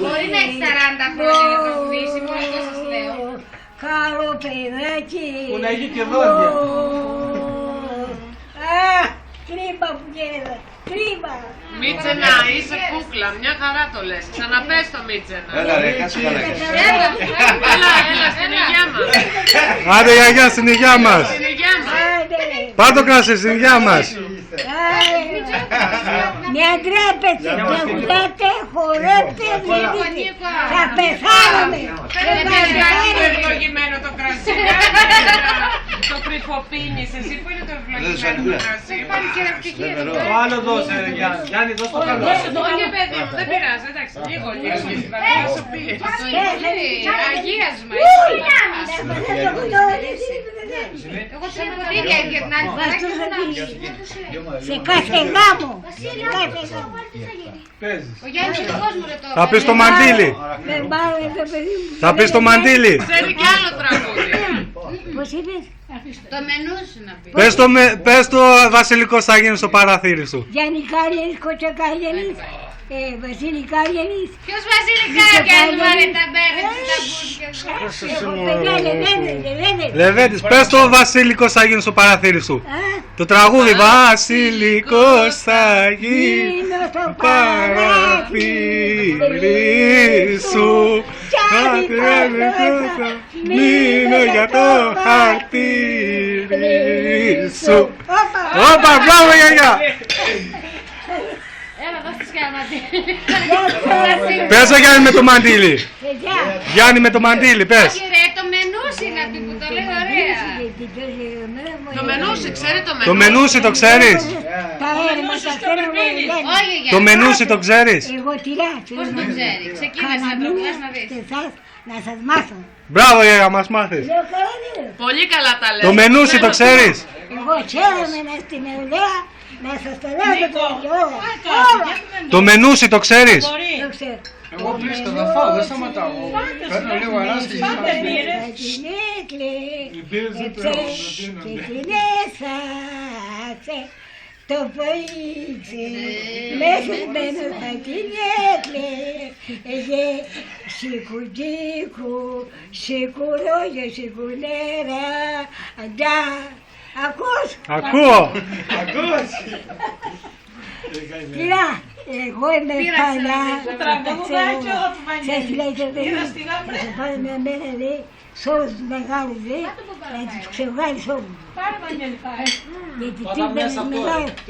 Μπορεί να έχει 40 χρόνια να τραγουδήσει, μόνο εγώ σας λέω. Καλό παιδάκι. Που να έχει και δόντια. Κρίμα που γίνεται, κρίμα. Μίτσενα, είσαι κούκλα, μια χαρά το λες. Ξαναπες το Μίτσενα. Έλα ρε, κάτσε καλά. Έλα στην υγειά μας. Άντε γιαγιά, στην υγειά μας. Στην υγειά μας. Πάρ' το κράσι, στην υγειά μας. Μια τρέπεζε, τραγουδάτε, χορέψτε, βγείτε. Θα πεθάνουμε. Το ευλογημένο το κρασί. Το κρυφοπίνεις. Εσύ που είναι το ευλογημένο το κρασί. Το άλλο δώσε ρε Γιάννη. Γιάννη δώσε το καλό. Όχι παιδί μου, δεν πειράζει. Εντάξει, λίγο. Όσο πήγες. Αγίασμα. Εγώ σε ποτήρια για την άλλη φορά. Σε κάθε γάμο. Παίζεις. Ο Γιάννης είναι κόσμο ρε τώρα. Θα πεις το μαντίλι. Δεν πάρε το παιδί μου. Θα πεις το μαντίλι. Ξέρει κι άλλο τραγούδι. Πώς είπες? Το μενού σου να πει. Πες το βασιλικό θα γίνει στο παραθύρι σου. Γιάννη Κάριενης, Κότσα Κάριενης, Βασίλη Κάριενης. Ποιος Βασίλη Κάριενης βάλε τα μπέρδες τα μπουρκια. Έχω παιδιά λεβέντες. Λεβέντης, πες το βασιλικό θα γίνει στο παραθύρι σου. Το τραγούδι βασιλικός θα γίνει στο παραθύρι σου. Μείνω για το χαρτίρι σου. Όπα, μπράβο γιαγιά. Έλα δώσ' της κανένα μαντήλι. Πες το Γιάννη με το μαντίλι. Γιάννη με το μαντίλι, πες. Όχι ρε, το μενούσι να πει που το λέει ωραία. Το μενούσι, ξέρει το μενούσι. Το μενούσι το ξέρεις. Τα έρμα τα θέλω να Όχι για Το μενούσι το ξέρεις. Εγώ τυρά. Πώς το ξέρει. Ξεκίνησε να τραγουδάς να δεις. Να σας μάθω. Μπράβο γιαγιά, μας μάθεις. Λέω καλά λέω. Πολύ καλά τα λες. Το μενούσι το ξέρεις. Εγώ χαίρομαι να στην Ελέα να σας το λέω το όλα. Το μενούσι το ξέρεις. Το ξέρω. Εγώ πλήστο θα φάω, δεν σταματάω. Παίρνω λίγο ανάσκηση. Το ποίξε, μέσα μένω θα την έκλε, σικουτζίκου, σικουρόγιο, σικουνέρα, αντά. Ακούς? Ακούω. Τυρά, εγώ είμαι παλιά, ξέρεις λέει το παιδί, θα σε πάρει μια μέρα λέει, σ' όλους τους μεγάλους λέει, να τους ξεβγάλεις όλους. Γιατί τι μπαίνεις μεγάλους.